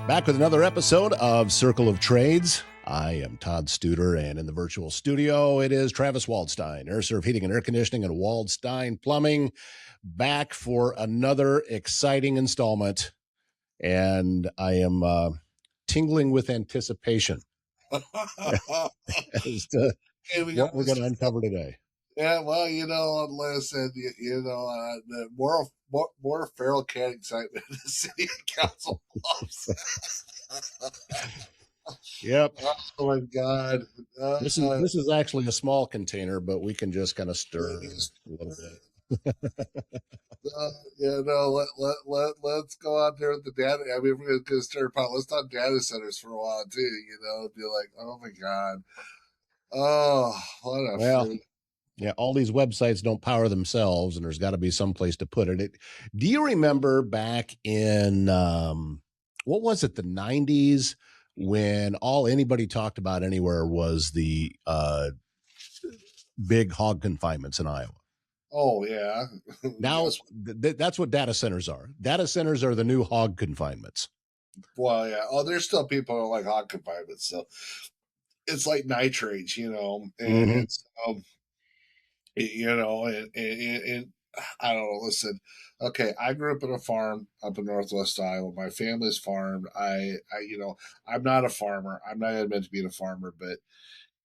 Back with another episode of Circle of Trades. I am Todd Studer, and in the virtual studio, it is Travis Waldstein, AirServe Heating and Air Conditioning and Waldstein Plumbing, back for another exciting installment. And I am tingling with anticipation as to what we're going to uncover today. Yeah, well, listen, the more feral cat excitement the city council loves. Yep. Oh my God. This is actually a small container, but we can just kind of stir a little bit. Let's go out there with the data. I mean, we're going to start a pot. Let's talk data centers for a while too. Be like, oh my God. Oh, what a freak. Yeah, all these websites don't power themselves, and there's got to be some place to put it. Do you remember back in what was it, the 90s, when all anybody talked about anywhere was the big hog confinements in Iowa? Oh yeah. Now that's what data centers are. Data centers are the new hog confinements. Well, yeah. Oh, there's still people who don't like hog confinements, so it's like nitrates, and it's and I don't know. Listen, okay, I grew up in a farm up in Northwest Iowa. My family's farmed. I'm not a farmer. I'm not admitted to being a farmer, but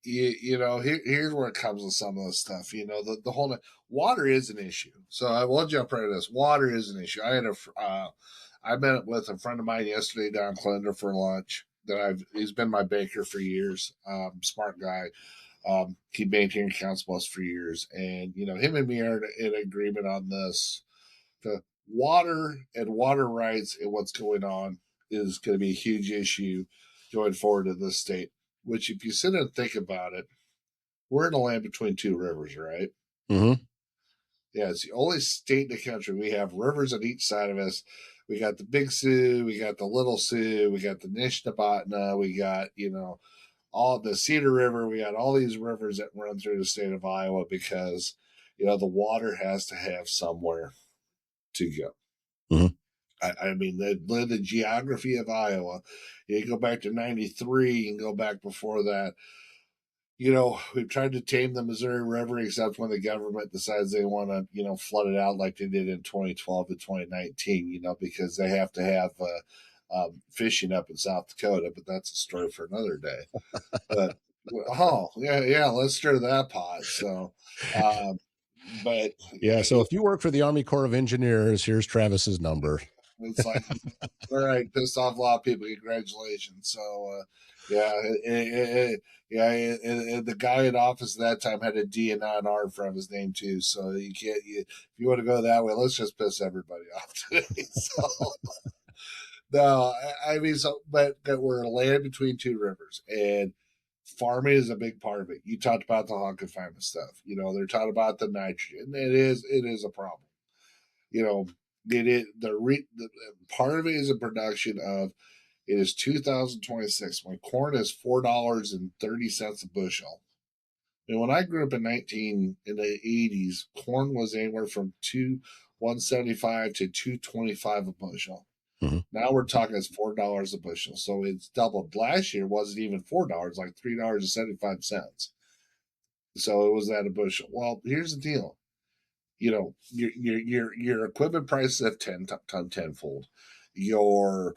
here's where it comes with some of this stuff. The whole water is an issue. So I will jump right into this. Water is an issue. I met with a friend of mine yesterday down in Clender for lunch. He's been my baker for years. Smart guy. He maintained accounts plus for years, and him and me are in agreement on this. The water and water rights and what's going on is going to be a huge issue going forward in this state. Which, if you sit and think about it, we're in a land between two rivers, right? Mm-hmm. Yeah, it's the only state in the country we have rivers on each side of us. We got the Big Sioux, we got the Little Sioux, we got the Nishnabotna, we got all the Cedar River. We got all these rivers that run through the state of Iowa because, the water has to have somewhere to go. Mm-hmm. I mean, the geography of Iowa, you go back to 93 and go back before that. We've tried to tame the Missouri River, except when the government decides they want to, flood it out like they did in 2012 to 2019, because they have to have fishing up in South Dakota, but that's a story for another day. But let's stir that pot. So, but yeah, so if you work for the Army Corps of Engineers, here's Travis's number. It's like, all right, pissed off a lot of people. Congratulations. So, and the guy in office at that time had a D and not an R in front of his name too. So you can't. If you want to go that way, let's just piss everybody off today. So. No, I mean, but we're a land between two rivers, and farming is a big part of it. You talked about the hog confinement stuff. They're talking about the nitrogen. It is a problem. The part of it is a production of. It is 2026 when corn is $4.30 a bushel. And when I grew up in the 80s, corn was anywhere from 175 to 225 a bushel. Mm-hmm. Now we're talking it's $4 a bushel, so it's doubled. Last year wasn't even $4, like $3.75. So it was at a bushel. Well, here's the deal. Your equipment prices have tenfold. The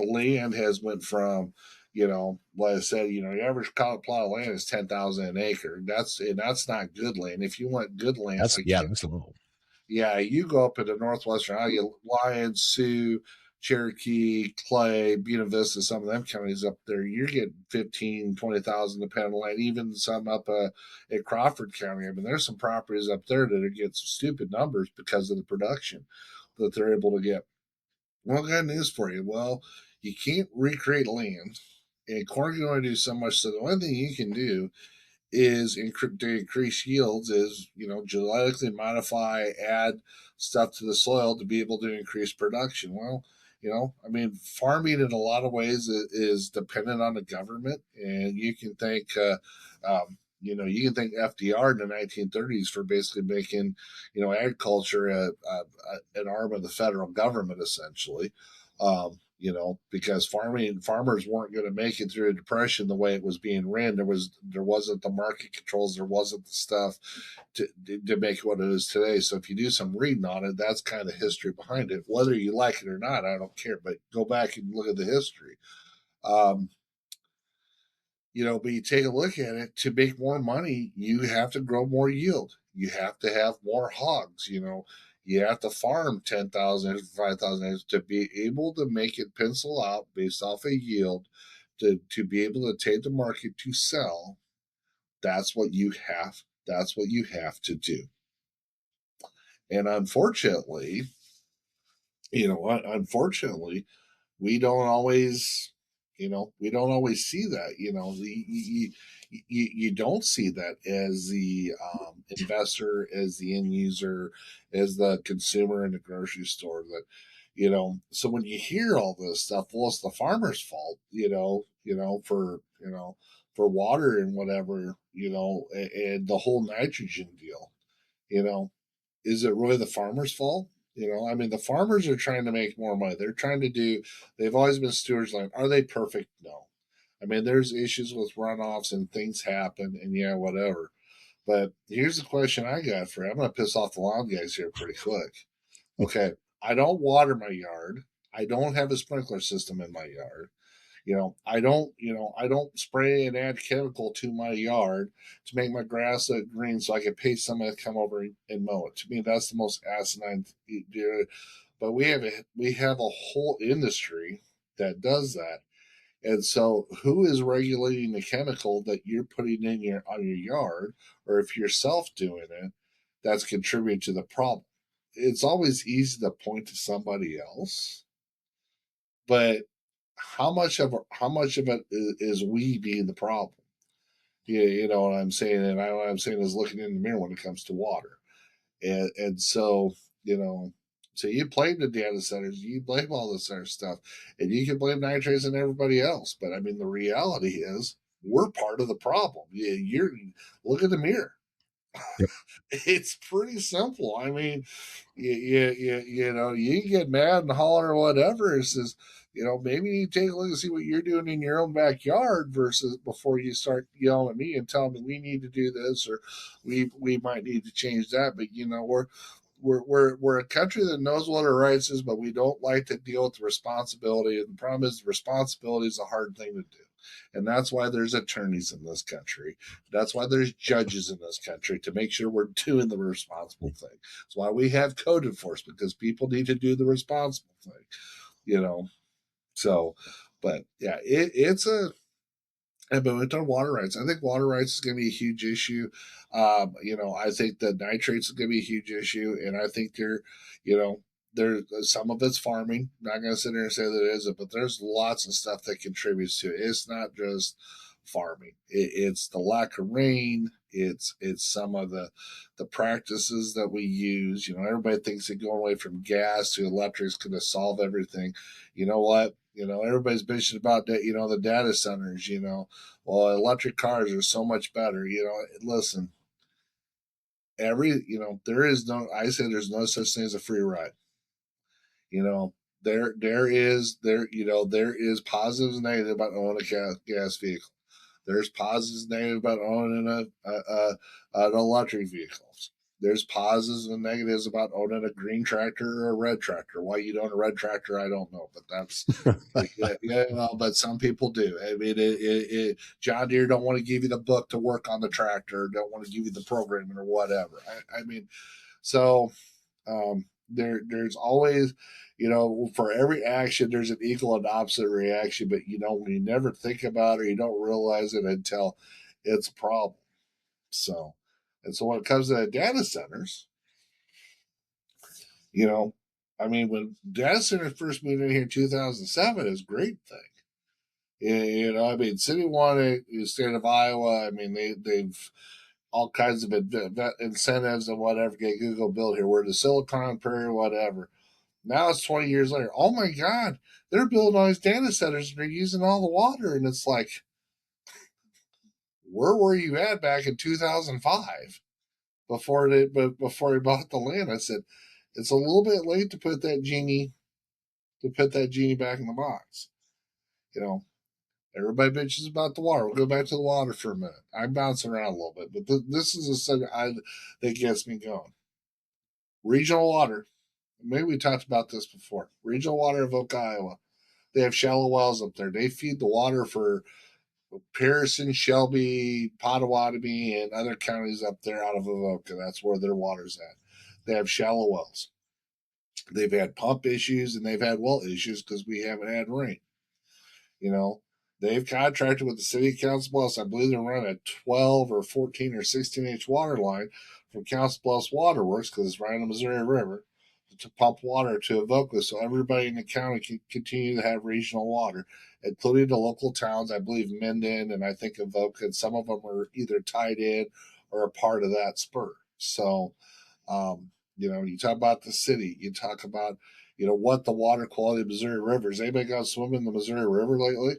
land has went from, like I said, your average plot of land is 10,000 an acre. That's not good land. If you want good land, that's low. Yeah, you go up into northwestern Iowa, Lyons, Sioux, Cherokee, Clay, Buena Vista, some of them counties up there, you're getting 15, 20,000 depending on land, even some up at Crawford County. I mean, there's some properties up there that are getting some stupid numbers because of the production that they're able to get. Well, I got news for you. Well, you can't recreate land, and corn can only do so much. So the only thing you can do is to increase yields is, genetically modify, add stuff to the soil to be able to increase production. Well, I mean, farming in a lot of ways is dependent on the government, and you can thank, you can thank FDR in the 1930s for basically making, agriculture an arm of the federal government, essentially. because farmers weren't going to make it through a depression the way it was being ran. There wasn't the market controls, there wasn't the stuff to make what it is today. So if you do some reading on it, that's kind of history behind it. Whether you like it or not, I don't care. But go back and look at the history. Um, but you take a look at it, to make more money, you have to grow more yield. You have to have more hogs. You have to farm 10,000 5,000 acres to be able to make it pencil out based off a yield, to be able to take the market to sell. That's what you have. That's what you have to do. And unfortunately, we don't always see that. You don't see that as the investor, as the end user, as the consumer in the grocery store. So when you hear all this stuff, well, it's the farmer's fault, for water and whatever, and the whole nitrogen deal. you know is it really the farmer's fault? I mean, the farmers are trying to make more money. They've always been stewards. Like, are they perfect? No. I mean, there's issues with runoffs and things happen, and yeah, whatever. But here's the question I got for you. I'm going to piss off the lawn guys here pretty quick. Okay, I don't water my yard. I don't have a sprinkler system in my yard. I don't spray and add chemical to my yard to make my grass look green so I can pay somebody to come over and mow it. To me, that's the most asinine. But we have a whole industry that does that. And so, who is regulating the chemical that you're putting in on your yard, or if you're self doing it, that's contributing to the problem? It's always easy to point to somebody else, but how much of it is we being the problem? Yeah, you know what I'm saying, and what I'm saying is looking in the mirror when it comes to water, and so you know. So you blame the data centers, you blame all this other stuff, and you can blame nitrates and everybody else. But I mean, the reality is we're part of the problem. You're look in the mirror. Yep. It's pretty simple. I mean, you can get mad and holler or whatever. It says, maybe you take a look and see what you're doing in your own backyard versus before you start yelling at me and telling me we need to do this or we might need to change that. But we're a country that knows what our rights is, but we don't like to deal with the responsibility. And the problem is, the responsibility is a hard thing to do. And that's why there's attorneys in this country. That's why there's judges in this country to make sure we're doing the responsible thing. That's why we have code enforcement, because people need to do the responsible thing, you know. So, but yeah, it's a but with our water rights, I think water rights is going to be a huge issue. I think that nitrates is going to be a huge issue, and I think you know, there's some of it's farming. I'm not going to sit here and say that it isn't, but there's lots of stuff that contributes to it. It's not just farming. It's the lack of rain. It's some of the practices that we use. Everybody thinks that going away from gas to electric is going to solve everything. You know what? Everybody's bitching about that. The data centers. Well, electric cars are so much better. Listen, there is no. I say there's no such thing as a free ride. You know, there is positives and negatives about owning a gas vehicle. There's positives and negatives about owning an electric vehicle. There's positives and negatives about owning a green tractor or a red tractor. Why you own a red tractor, I don't know, but that's but some people do. I mean, John Deere don't want to give you the book to work on the tractor, don't want to give you the programming or whatever. I mean, so there's always, for every action, there's an equal and opposite reaction, but we never think about it, or you don't realize it until it's a problem. So, and so when it comes to the data centers, you know, I mean, when data centers first moved in here in 2007, it was a great thing. I mean, City One, the state of Iowa, I mean, they've all kinds of incentives and whatever, get Google built here. We're the Silicon Prairie, whatever. Now it's 20 years later. Oh my God, they're building all these data centers and they're using all the water. And it's like, where were you at back in 2005 before he bought the land? I said, it's a little bit late to put that genie to put that genie back in the box. You know, everybody bitches about the water. We'll go back to the water for a minute. I'm bouncing around a little bit, but this is a subject that gets me going. Regional water. Maybe we talked about this before. Regional water of Oak, Iowa. They have shallow wells up there. They feed the water for Pearson, Shelby, Pottawatomie, and other counties up there out of Avoca. That's where their water's at. They have shallow wells. They've had pump issues and they've had well issues because we haven't had rain. You know, they've contracted with the city of Council Bluffs. I believe they're running a 12 or 14 or 16-inch water line from Council Bluffs Waterworks because it's right on the Missouri River to pump water to Avoca so everybody in the county can continue to have regional water, including the local towns. I believe Minden and I think Avoca, and some of them are either tied in or a part of that spur. So, you talk about the city, you talk about, what the water quality of Missouri rivers. Anybody got to swim in the Missouri River lately?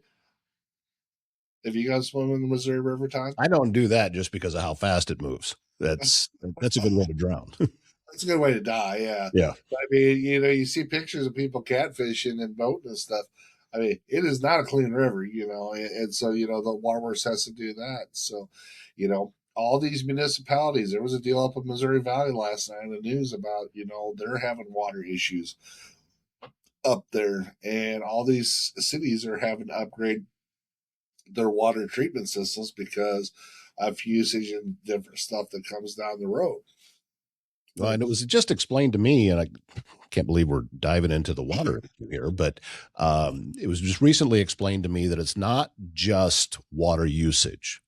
Have you got to swim in the Missouri River, Todd? I don't do that just because of how fast it moves. That's a good way to drown. That's a good way to die, yeah. Yeah. But I mean, you see pictures of people catfishing and boating and stuff. I mean, it is not a clean river, and so, the waterworks has to do that. So, all these municipalities, there was a deal up in Missouri Valley last night in the news about, they're having water issues up there, and all these cities are having to upgrade their water treatment systems because of usage and different stuff that comes down the road. Well, and it was just explained to me, and I can't believe we're diving into the water here, but it was just recently explained to me that it's not just water usage.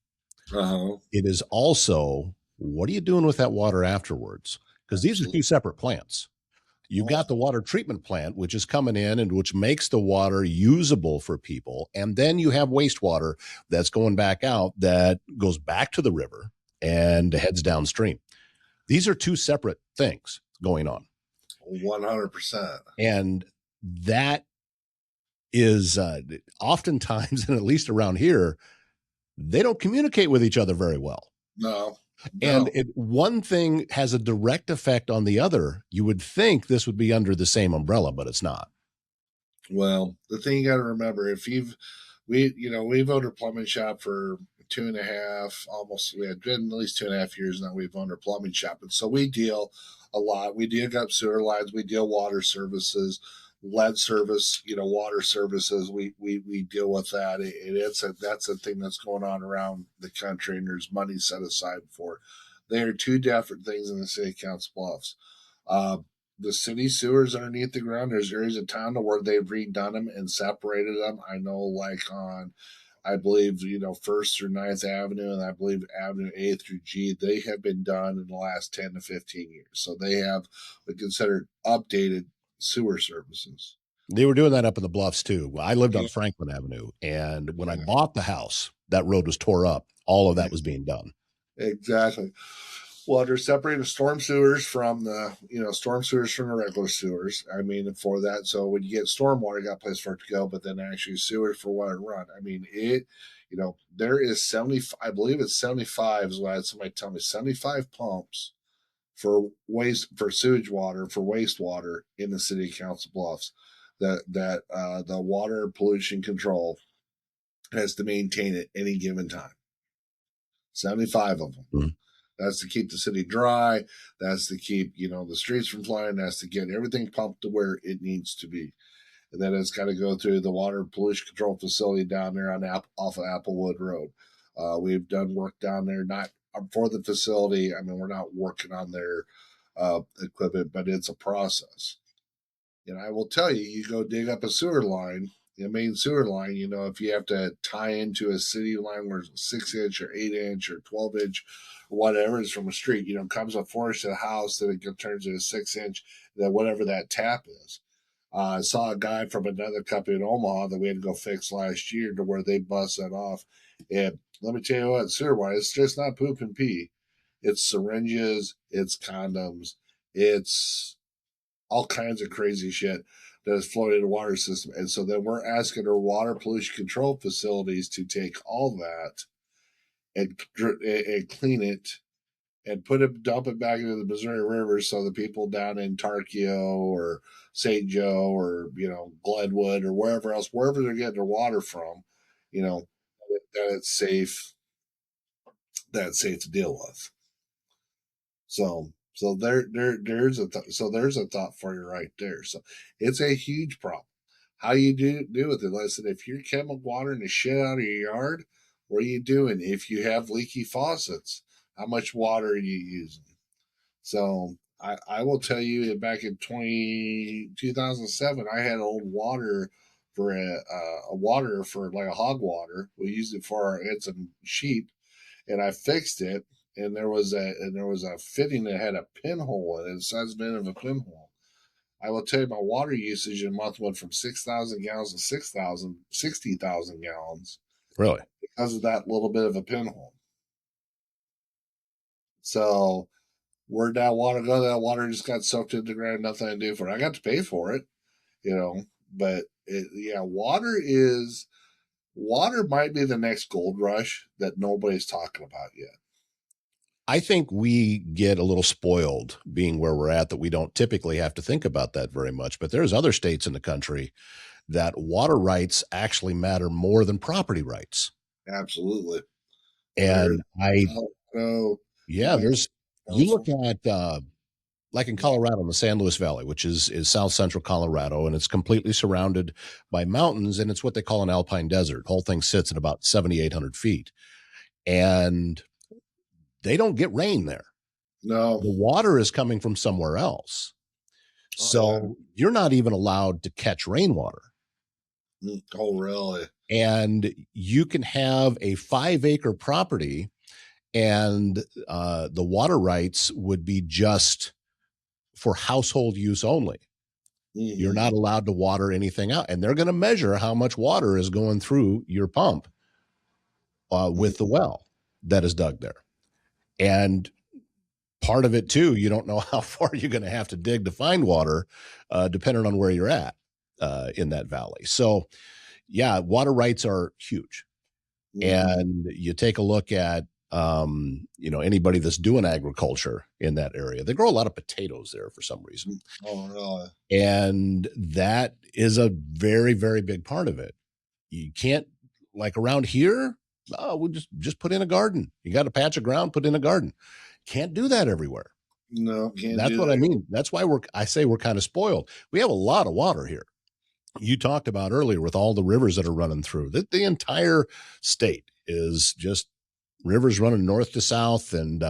Uh-huh. It is also, what are you doing with that water afterwards? Because these are two separate plants. You've got the water treatment plant, which is coming in and which makes the water usable for people. And then you have wastewater that's going back out that goes back to the river and heads downstream. These are two separate things going on. 100%. And that is oftentimes, and at least around here, they don't communicate with each other very well. No. And one thing has a direct effect on the other. You would think this would be under the same umbrella, but it's not. Well, the thing you got to remember, we've owned a plumbing shop for 2.5, almost, we had been at least 2.5 years now. We've owned a plumbing shop. And so we deal a lot. We dig up sewer lines, we deal water services, lead service, water services. We deal with that. That's a thing that's going on around the country, and there's money set aside for it. They are two different things in the city of Council Bluffs. The city sewers underneath the ground, there's areas of town where they've redone them and separated them. I know, like on, I believe, First through 9th Avenue, and I believe Avenue A through G, they have been done in the last 10 to 15 years. So they have what considered updated sewer services. They were doing that up in the Bluffs too. I lived on Franklin Avenue, and when I bought the house, that road was tore up. All of that was being done. Exactly. Well, they're separating storm sewers from the regular sewers. I mean, for that, so when you get storm water, you got a place for it to go, but then actually sewers for water to run. I mean, there is 70, I believe it's 75 is what I had somebody tell me, 75 pumps for sewage water, for wastewater in the city of Council Bluffs that the water pollution control has to maintain at any given time. 75 of them. Mm-hmm. That's to keep the city dry. That's to keep, the streets from flooding. That's to get everything pumped to where it needs to be. And then it's got to go through the water pollution control facility down there off of Applewood Road. We've done work down there, not for the facility. I mean, we're not working on their equipment, but it's a process. And I will tell you, you go dig up a sewer line, the main sewer line, if you have to tie into a city line where it's 6-inch or 8-inch or 12-inch, or whatever is from a street, comes a 4-inch to the house, then it turns into a 6-inch, then whatever that tap is. I saw a guy from another company in Omaha that we had to go fix last year to where they bust that off. And let me tell you what, sewer wise, it's just not poop and pee. It's syringes, it's condoms, it's all kinds of crazy shit that is flowing in the water system. And so then we're asking our water pollution control facilities to take all that and clean it and dump it back into the Missouri River so the people down in Tarkio or St. Joe or Glenwood or wherever else, wherever they're getting their water from, you know, that it's safe, to deal with. So there's a thought for you right there. So it's a huge problem. How you do with it? Listen, if you're chemical watering the shit out of your yard, what are you doing? If you have leaky faucets, how much water are you using? So I will tell you that back in 2007, I had old water for a water for like a hog water. We used it for had some sheep, and I fixed it. And there was a fitting that had a pinhole in it, the size of a pinhole. I will tell you, my water usage in a month went from 6,000 gallons to 60,000 gallons Really? because of that little bit of a pinhole. So where'd that water go? That water just got soaked into the ground, nothing to do for it. I got to pay for it, but yeah, water might be the next gold rush that nobody's talking about yet. I think we get a little spoiled being where we're at, that we don't typically have to think about that very much. But there's other states in the country that water rights actually matter more than property rights. Absolutely. There's And I, Colorado, New yeah, Mexico, you look California. at, like in Colorado, in the San Luis Valley, which is south central Colorado, and it's completely surrounded by mountains, and it's what they call an alpine desert. The whole thing sits at about 7,800 feet, and they don't get rain there. No. The water is coming from somewhere else. Oh yeah. So you're not even allowed to catch rainwater. Oh really? And you can have a 5-acre property, and the water rights would be just for household use only. You're not allowed to water anything out. And they're going to measure how much water is going through your pump with the well that is dug there. And part of it too, you don't know how far you're going to have to dig to find water, depending on where you're at in that valley. So yeah, water rights are huge. And you take a look at anybody that's doing agriculture in that area. They grow a lot of potatoes there for some reason. Oh really? And that is a very, very big part of it. You can't, like around here, we'll just put in a garden. You got a patch of ground, put in a garden. Can't do that everywhere. No, can't That's do what that. I mean. That's why I say we're kind of spoiled. We have a lot of water here. You talked about earlier with all the rivers that are running through. The entire state is just rivers running north to south, and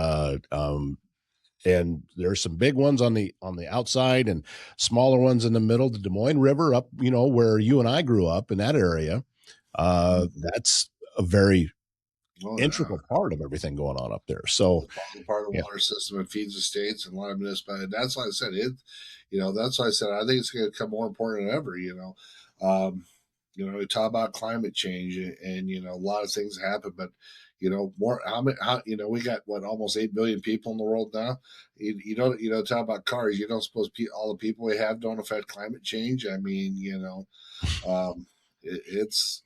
there's some big ones on the outside and smaller ones in the middle. The Des Moines River up, where you and I grew up in that area. That's a very integral part of everything going on up there. So, part of the yeah. water system, it feeds the states and a lot of municipalities. That's why I said it. That's why I said I think it's going to become more important than ever. We talk about climate change, and a lot of things happen, but more we got what, almost 8 billion people in the world now. Talk about cars. You don't suppose all the people we have don't affect climate change. I mean, it's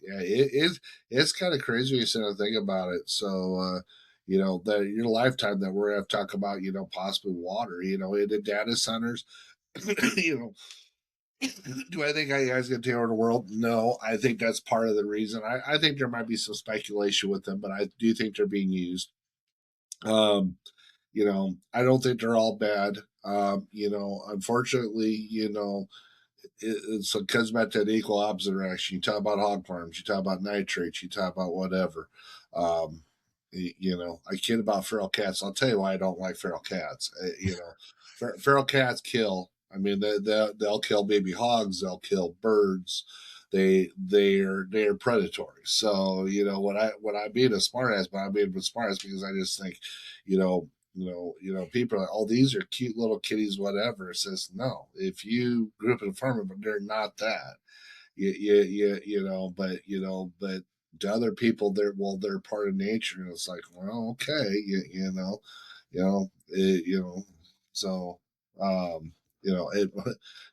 kind of crazy when you sit and think about it. So that your lifetime that we're going to talk about, possibly water, in the data centers, you know, do I think AI's going to take over the world? No, I think that's part of the reason. I think there might be some speculation with them, but I do think they're being used. I don't think they're all bad. Unfortunately, it comes back to that equal opposite reaction. You talk about hog farms, you talk about nitrates, you talk about whatever. I kid about feral cats. I'll tell you why I don't like feral cats. Feral cats kill. I mean, they'll kill baby hogs. They'll kill birds. They're predatory. So when I being a smartass, but I'm being a smartass because I just think, people are like, oh, these are cute little kitties, whatever. It says no. If you grew up in a farm, but they're not that. But to other people, they're part of nature, and it's like, well, okay, so it,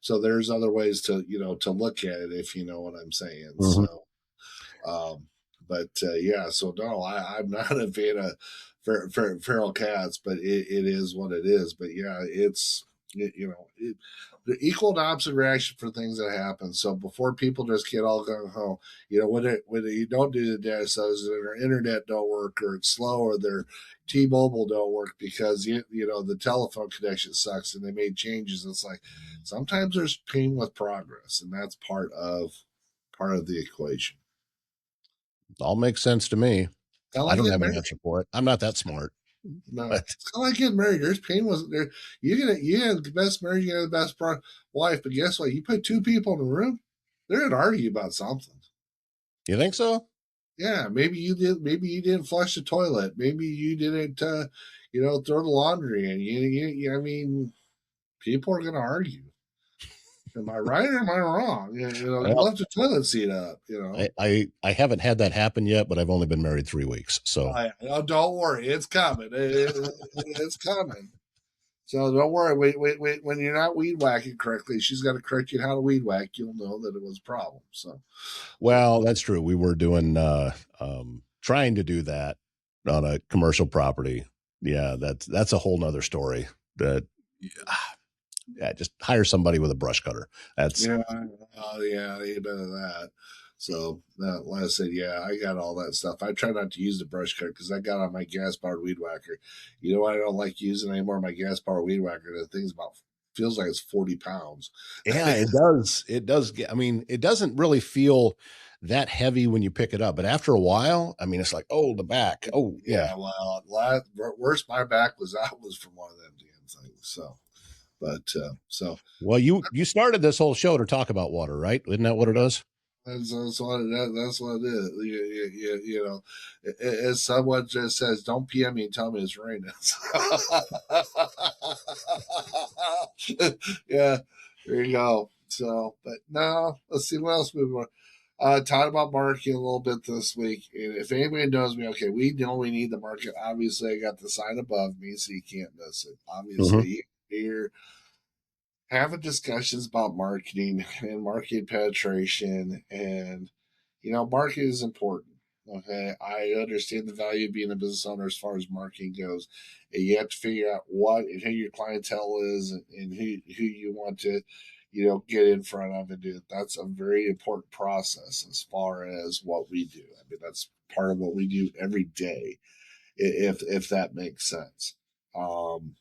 so there's other ways to look at it, if you know what I'm saying. Mm-hmm. So, but yeah, so no, I'm not a fan feral cats, but it is what it is. But yeah, the equal and opposite reaction for things that happen. So before people just get all gung ho, when you don't do the data studies, their internet don't work, or it's slow, or their T-Mobile don't work because the telephone connection sucks, and they made changes. It's like sometimes there's pain with progress, and that's part of the equation. It all makes sense to me. Kind of I like don't getting have an married. answer for it. I'm not that smart, No, but it's kind of like getting married. There's pain with there. You get the best marriage, you get the best wife, but guess what? You put two people in a room, they're gonna argue about something. you think so? Yeah, maybe you did. Maybe you didn't flush the toilet. Maybe you didn't, throw the laundry in. I mean, people are gonna argue. Am I right or am I wrong? You Well, left the toilet seat up. I haven't had that happen yet, but I've only been married 3 weeks. So, Oh, don't worry, it's coming. It's coming. So don't worry. Wait. When you're not weed whacking correctly, she's got to correct you how to weed whack. You'll know that it was a problem. So, well, that's true. We were doing, trying to do that on a commercial property. Yeah, that's a whole nother story. That yeah, just hire somebody with a brush cutter. That's yeah, yeah, ain't none of that. So, like I said, yeah, I got all that stuff. I try not to use the brush cutter because I got on my gas powered weed whacker. You know what I don't like using anymore? My gas powered weed whacker. The thing's feels like it's 40 pounds. yeah, it does. It does get. I mean, it doesn't really feel that heavy when you pick it up, but after a while, I mean, it's like, oh, the back. Oh, yeah. Yeah, well, worst my back was out was from one of them damn things. So, but Well, you started this whole show to talk about water, right? Isn't that what it is? that's what it is. As someone just says, "Don't PM me and tell me it's raining." Yeah, there you go. So, but no, let's see what else we want. Talk about marketing a little bit this week. And if anybody knows me, okay, we know we need the market. Obviously, I got the sign above me, so you can't miss it. Mhm. Obviously, you're having discussions about marketing and market penetration, and marketing is important. Okay, I understand the value of being a business owner as far as marketing goes, and you have to figure out what and who your clientele is, and who you want to get in front of and do. That's a very important process as far as what we do. I mean, that's part of what we do every day, if that makes sense. um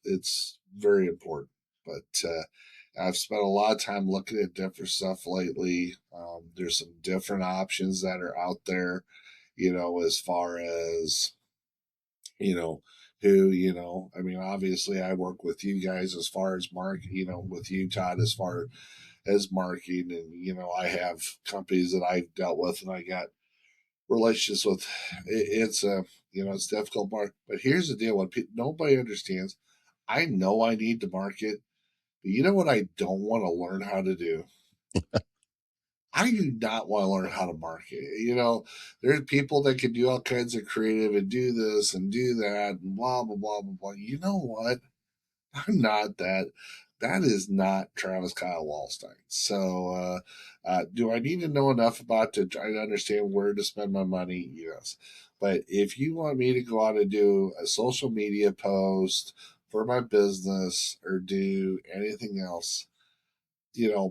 it's very important. But I've spent a lot of time looking at different stuff lately. There's some different options that are out there, as far as who I mean, obviously I work with you guys as far as with you, Todd, as far as marketing, and I have companies that I've dealt with, and I got relationships with. It's it's difficult, Mark. But here's the deal: nobody understands. I know I need to market, but you know what? I don't want to learn how to do. I do not want to learn how to market. There's people that can do all kinds of creative and do this and do that and blah blah blah blah blah. You know what? I'm not that. That is not Travis Kyle Waldstein. So, do I need to know enough about to try to understand where to spend my money? Yes. But if you want me to go out and do a social media post for my business or do anything else,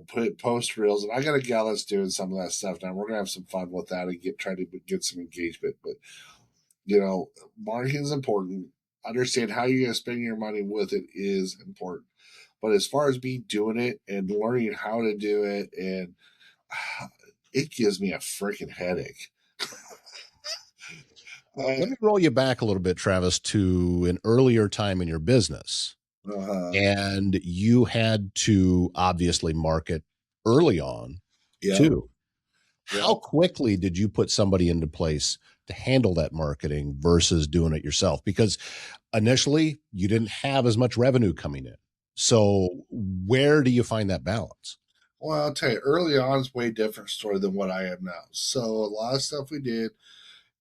put post reels, and I got a gal that's doing some of that stuff now. We're gonna have some fun with that and try to get some engagement. But marketing is important. Understand how you're gonna spend your money with it is important. But as far as me doing it and learning how to do it, and it gives me a freaking headache. Well, let me roll you back a little bit, Travis, to an earlier time in your business. Uh, And you had to obviously market early on yep, too. How yep. quickly did you put somebody into place to handle that marketing versus doing it yourself? Because initially you didn't have as much revenue coming in. So where do you find that balance? Well, I'll tell you, early on is way different story than what I am now. So a lot of stuff we did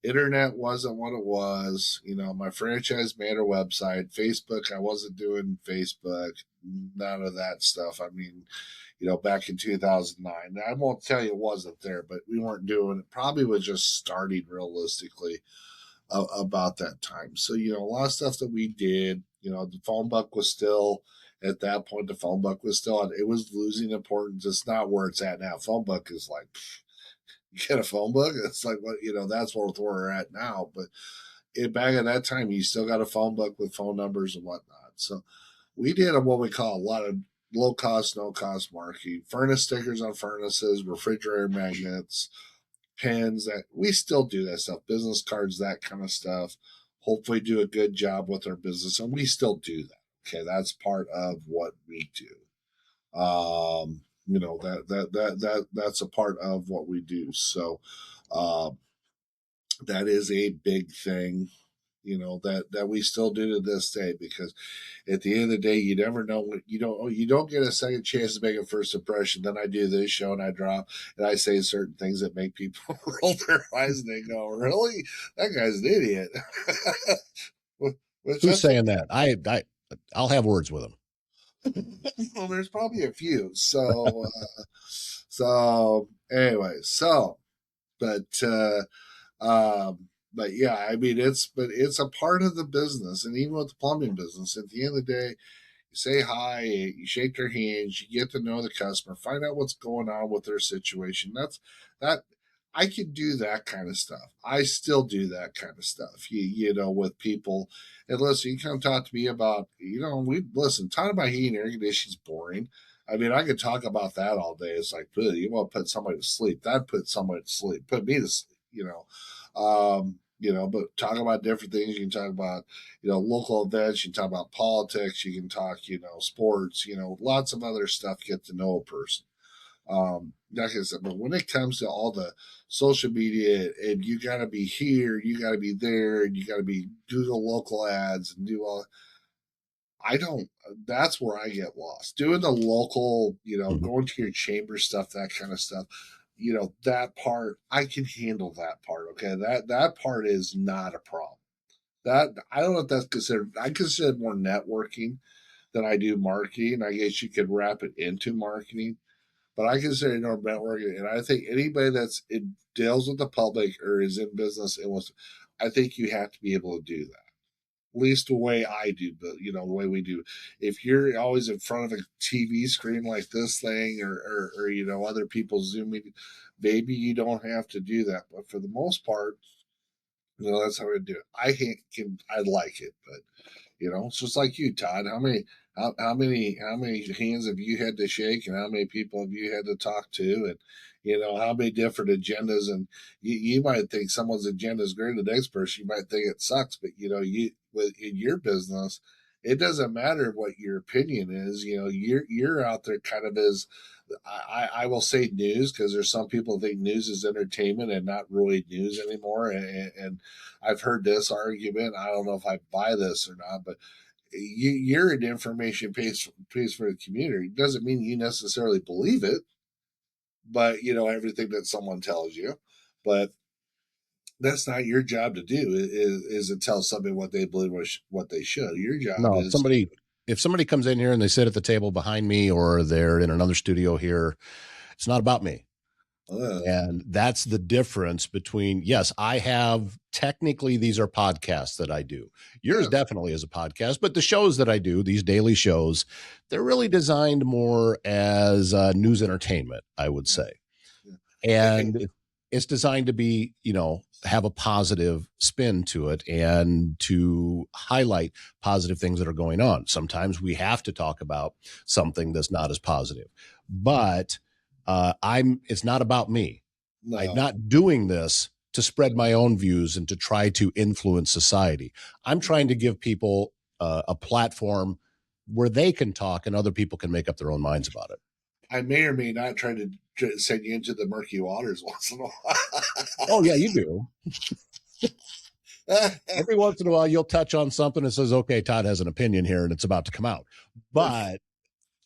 Internet wasn't what it was. My franchise made a website. Facebook, I wasn't doing Facebook. None of that stuff. I mean, back in 2009. I won't tell you it wasn't there, but we weren't doing it. Probably was just starting realistically about that time. So, a lot of stuff that we did, the phone book was still, at that point, the phone book was still, it was losing importance. It's not where it's at now. Phone book is like, you get a phone book. It's like, what, that's where we're at now. But back at that time, you still got a phone book with phone numbers and whatnot. So we did what we call a lot of low cost, no cost marketing, furnace stickers on furnaces, refrigerator magnets, pins. That we still do that stuff, business cards, that kind of stuff. Hopefully, do a good job with our business, and we still do that. Okay, that's part of what we do. That's a part of what we do. So, um, that is a big thing. That we still do to this day, because at the end of the day, you never know what you don't get a second chance to make a first impression. Then I do this show and I drop and I say certain things that make people roll their eyes and they go, "Really? That guy's an idiot." Which Who's that's saying that? I'll have words with him. well, there's probably a few. So anyway, but but yeah, I mean it's a part of the business, and even with the plumbing business, at the end of the day, you say hi, you shake their hands, you get to know the customer, find out what's going on with their situation. That I can do that kind of stuff. I still do that kind of stuff. With people. And listen, you come talk to me about, we listen, talking about heating and air conditioning is boring. I mean, I could talk about that all day. It's like, you want to put somebody to sleep. That'd put somebody to sleep. Put me to sleep. But talk about different things. You can talk about, local events. You can talk about politics. You can talk, sports, lots of other stuff. Get to know a person. Like I said, but when it comes to all the social media, and you got to be here, you got to be there, and you got to do the local ads and do all. I don't. That's where I get lost. Doing the local, Mm-hmm. going to your chamber stuff, that kind of stuff. That part I can handle. That part, okay. That part is not a problem. That I don't know if that's considered. I consider it more networking than I do marketing. I guess you could wrap it into marketing, but I consider it more networking. And I think anybody it deals with the public or is in business, I think you have to be able to do that. At least the way I do, but the way we do. If you're always in front of a TV screen like this thing, or other people zooming, maybe you don't have to do that. But for the most part, that's how we do it. I like it, but it's just like you, Todd. How many hands have you had to shake, and how many people have you had to talk to, and how many different agendas? And you might think someone's agenda is greater than the next person. You might think it sucks, but in your business, it doesn't matter what your opinion is. You're out there kind of as I will say news, because there's some people think news is entertainment and not really news anymore. And I've heard this argument. I don't know if I buy this or not, but you're an information piece for the community. It doesn't mean you necessarily believe it, but everything that someone tells you. But that's not your job to do. Is to tell somebody what they believe, what they should. Your job No, is. if somebody comes in here and they sit at the table behind me or they're in another studio here, it's not about me. Uh, And that's the difference between, yes, I have technically, these are podcasts that I do. Yours yeah, definitely is a podcast, but the shows that I do, these daily shows, they're really designed more as news entertainment, I would yeah, say. yeah. Hey, And it's designed to be, have a positive spin to it and to highlight positive things that are going on. Sometimes we have to talk about something that's not as positive, but it's not about me. I'm no. not doing this to spread my own views and to try to influence society. I'm trying to give people a platform where they can talk and other people can make up their own minds about it. I may or may not try to send you into the murky waters once in a Oh yeah, you do. while. Every once in a while, you'll touch on something that says, okay, Todd has an opinion here and it's about to come out. But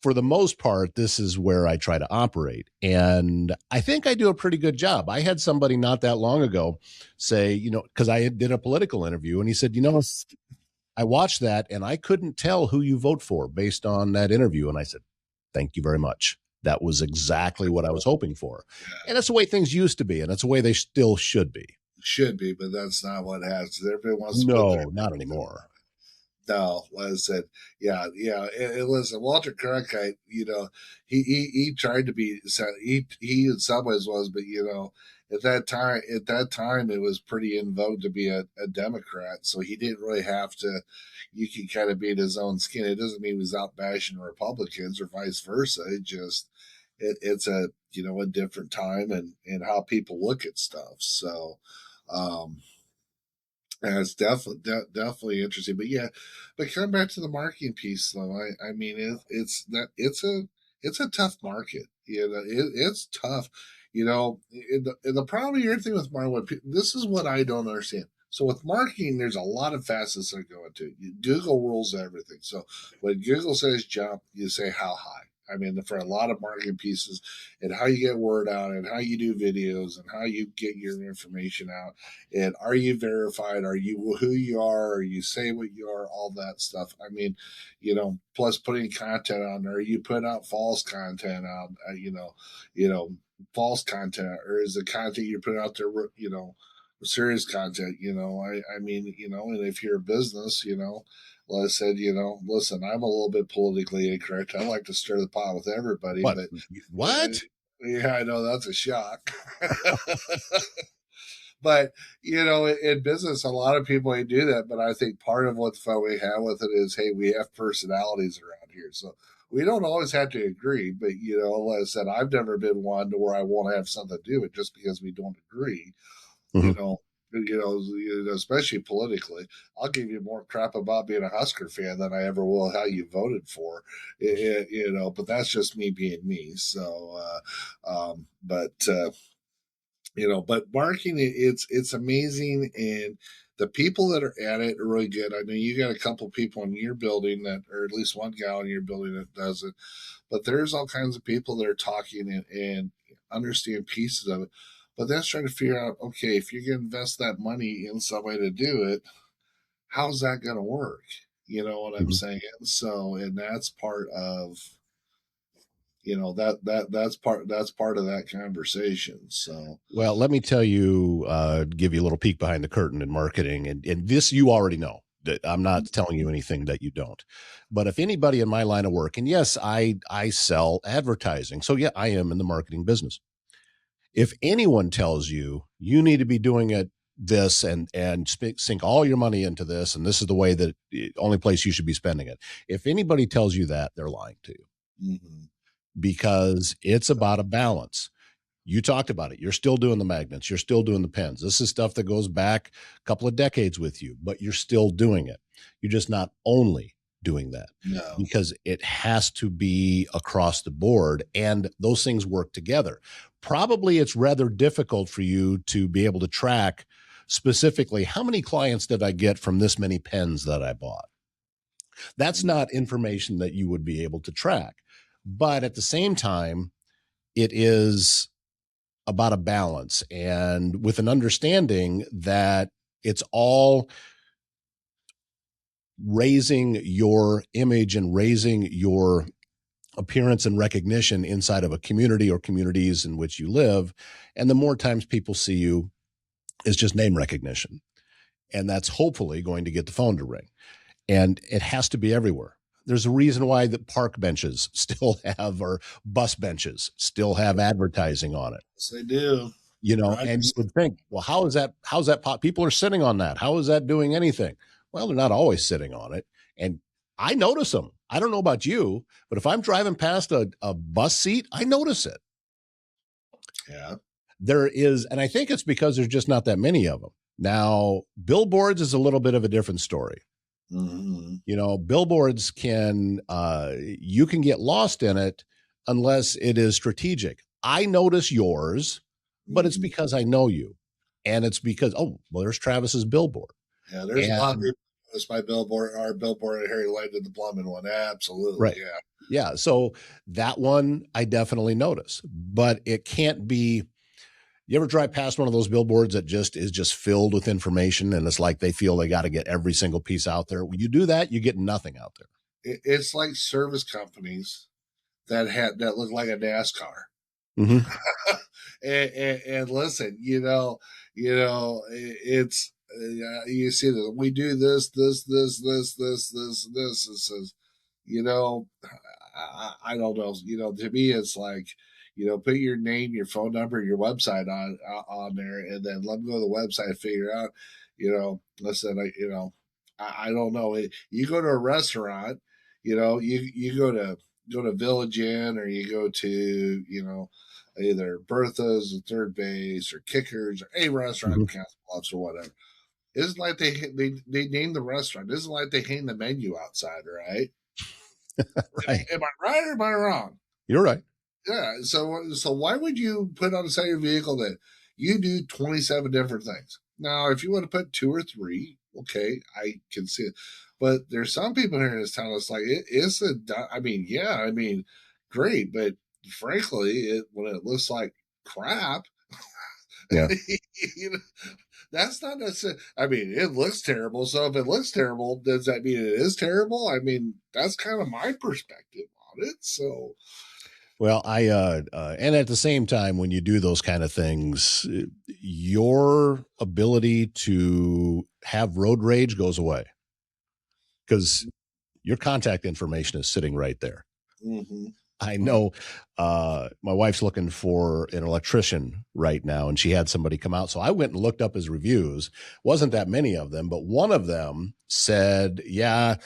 for the most part, this is where I try to operate. And I think I do a pretty good job. I had somebody not that long ago say, because I did a political interview, and he said, I watched that and I couldn't tell who you vote for based on that interview. And I said, thank you very much. That was exactly what I was hoping for. Yeah. And that's the way things used to be. And that's the way they still should be. Should be, but that's not what happens. Everybody wants to put their No, not anymore. No, like I said, yeah. And listen, Walter Cronkite, he tried to be. He in some ways was, but at that time, it was pretty in vogue to be a Democrat. So he didn't really have to. You can kind of be in his own skin. It doesn't mean he was out bashing Republicans or vice versa. It's a different time and how people look at stuff. So. Um, and it's definitely interesting, but yeah, but coming back to the marketing piece, though, I mean, it's a tough market. It's tough. The problem here thing with marketing, this is what I don't understand. So with marketing, there's a lot of facets that go into it. Google rules everything. So when Google says jump, you say how high. I mean, for a lot of marketing pieces and how you get word out and how you do videos and how you get your information out and are you verified? Are you who you are? Are you say what you are? All that stuff. I mean, plus putting content on there. You put out false content out, false content, or is the content you're putting out there, serious content? I mean, and if you're a business, well, I said, listen, I'm a little bit politically incorrect. I like to stir the pot with everybody, What? but What? yeah, I know that's a shock. But in business, a lot of people ain't do that. But I think part of what the fun we have with it is, hey, we have personalities around here, so we don't always have to agree. But like I said, I've never been one to where I won't have something to do with it just because we don't agree. You Mhm. know, especially politically. I'll give you more crap about being a Husker fan than I ever will how you voted for. But that's just me being me. So, but marketing, it's amazing, and the people that are at it are really good. I know you got a couple people in your building that, or at least one gal in your building that does it, but there's all kinds of people that are talking and understand pieces of it. But that's trying to figure out, okay, if you're going to invest that money in some way to do it, how's that going to work? You know what I'm Mhm. saying? So, and that's part of that's part of that conversation. So, Well, let me tell you, give you a little peek behind the curtain in marketing, and this you already know. That I'm not telling you anything that you don't. But if anybody in my line of work, and yes, I sell advertising, so yeah, I am in the marketing business. If anyone tells you you need to be doing it this and sink all your money into this, and this is the way that only place you should be spending it. If anybody tells you that, they're lying to you mhm. because it's about a balance. You talked about it. You're still doing the magnets. You're still doing the pens. This is stuff that goes back a couple of decades with you, but you're still doing it. You're just not only doing that No, because it has to be across the board and those things work together. Probably it's rather difficult for you to be able to track specifically how many clients did I get from this many pens that I bought. That's not information that you would be able to track. But at the same time, it is about a balance and with an understanding that it's all raising your image and raising your appearance and recognition inside of a community or communities in which you live. And the more times people see you is just name recognition. And that's hopefully going to get the phone to ring. And it has to be everywhere. There's a reason why the park benches still have, or bus benches still have advertising on it. yes, they do. And you Rogers, would think, well, how's that pop? People are sitting on that. How is that doing anything? Well, they're not always sitting on it. And I notice them. I don't know about you, but if I'm driving past a bus seat, I notice it. yeah. There is, and I think it's because there's just not that many of them. Now, billboards is a little bit of a different story. Mm-hmm. Billboards you can get lost in it unless it is strategic. I notice yours, but it's Mm-hmm. because I know you. And it's because, oh, well, there's Travis's billboard. Yeah, there's a lot of And people. It's my billboard, our billboard, Harry lighted the plumbing one. Absolutely, Right. yeah. Yeah. So that one I definitely notice, but it can't be. You ever drive past one of those billboards that just is just filled with information and it's like they feel they got to get every single piece out there? When you do that, you get nothing out there. It's like service companies that look like a NASCAR. Mm-hmm. And listen, it's you see that we do this. It says, you know, I don't know. To me, it's like, put your name, your phone number, your website on there, and then let them go to the website and figure out. Listen, I don't know. You go to a restaurant, you go to Village Inn, or you go to either Bertha's or Third Base or Kickers or a restaurant in Mm-hmm. Castle Bluffs or whatever. It isn't like they name the restaurant. It isn't like they hang the menu outside, right? Right. Am I right or am I wrong? You're right. Yeah. So why would you put on the side of your vehicle that you do 27 different things? Now, if you want to put two or three, okay, I can see it. But there's some people here in this town that's like, it's a, I mean, yeah, I mean, great. But frankly, when it looks like crap, Yeah. you know, that's not necessarily, I mean, it looks terrible. So if it looks terrible, does that mean it is terrible? I mean, that's kind of my perspective on it. So, Well, and at the same time, when you do those kind of things, your ability to have road rage goes away because your contact information is sitting right there. mm-hmm. I know my wife's looking for an electrician right now, and she had somebody come out. So I went and looked up his reviews. Wasn't that many of them, but one of them said, "Yeah,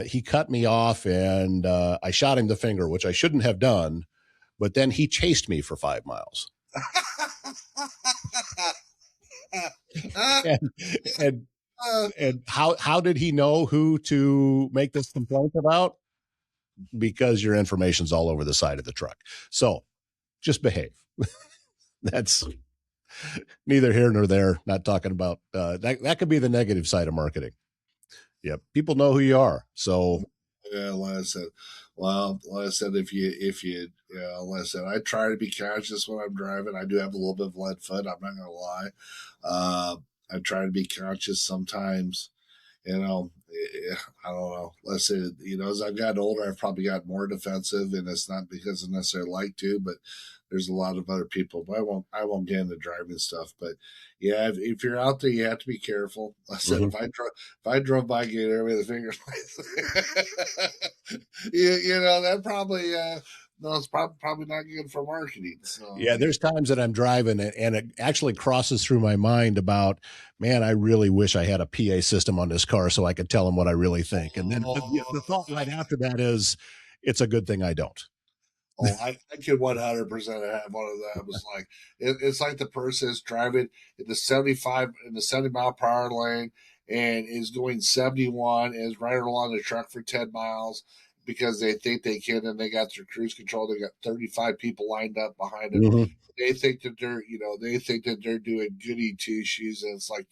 he cut me off, and I shot him the finger, which I shouldn't have done. But then he chased me for 5 miles." And and and how did he know who to make this complaint about? Because your information's all over the side of the truck. So just behave. That's neither here nor there. Not talking about that could be the negative side of marketing. Yeah, people know who you are. So yeah, like I said, like I said, I try to be conscious when I'm driving. I do have a little bit of lead foot. I'm not gonna lie. Uh, I try to be conscious sometimes. I don't know. Let's say, as I've gotten older, I've probably gotten more defensive, and it's not because I necessarily like to, but there's a lot of other people. But I won't get into driving stuff. But yeah, if you're out there, you have to be careful. I said, mhm. if I drove by, get everybody the fingers. That probably no, it's probably not good for marketing. So Yeah, there's times that I'm driving and it actually crosses through my mind about, man, I really wish I had a PA system on this car so I could tell them what I really think. And then the oh, thought right after that is, it's a good thing I don't. Oh, I could 100% have one of them. It's like it's like the person is driving in the 70 mile per hour lane and is going 71 and is right along the truck for 10 miles because they think they can, and they got their cruise control. They got 35 people lined up behind them. Mhm. They think that they're doing goody two shoes, and it's like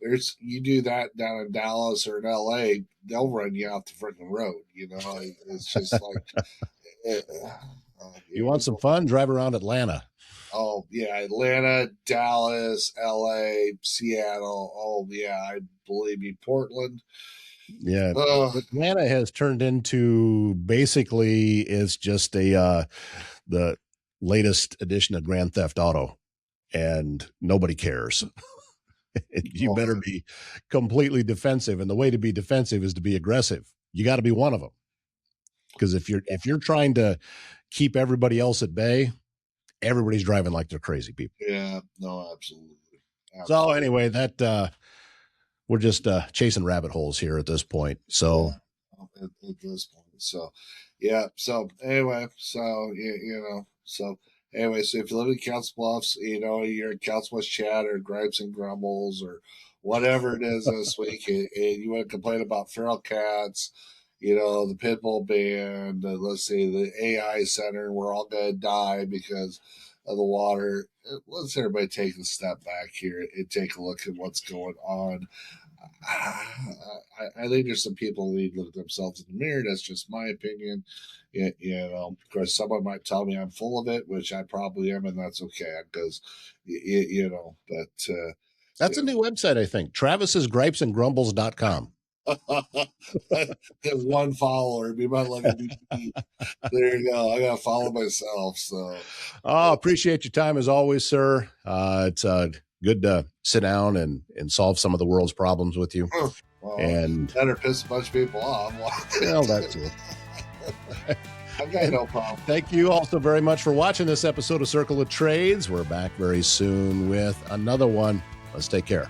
there's you do that down in Dallas or in LA, they'll run you off the freaking road. It's just like You want some fun? Drive around Atlanta. oh yeah, Atlanta, Dallas, LA, Seattle. Oh yeah, I believe me, Portland. Yeah. Oh Atlanta has turned into basically it's just the latest edition of Grand Theft Auto, and nobody cares. You oh better be completely defensive, and the way to be defensive is to be aggressive. You got to be one of them, because if you're trying to keep everybody else at bay, everybody's driving like they're crazy people. yeah, no, absolutely, So absolutely. anyway, that we're just chasing rabbit holes here at this point. Yeah, So at this point. So, yeah. So anyway, so if you live in Council Bluffs, you're in Council Bluffs chat or gripes and grumbles or whatever it is this week, and you want to complain about feral cats, the pit bull band, let's say the AI center, we're all gonna die because of the water. Let's everybody take a step back here and take a look at what's going on. I think there's some people who need to look at themselves in the mirror. That's just my opinion. Of course, someone might tell me I'm full of it, which I probably am, and that's okay because, but That's a new website, I think. Travis'sGripesandGrumbles.com. There's one follower. Be my lucky. There you go. I gotta follow myself. So, appreciate your time as always, sir. It's good to sit down and solve some of the world's problems with you. Well, and better piss a bunch of people off. Well, that's it. I've got no problem. Thank you also very much for watching this episode of Circle of Trades. We're back very soon with another one. Let's take care.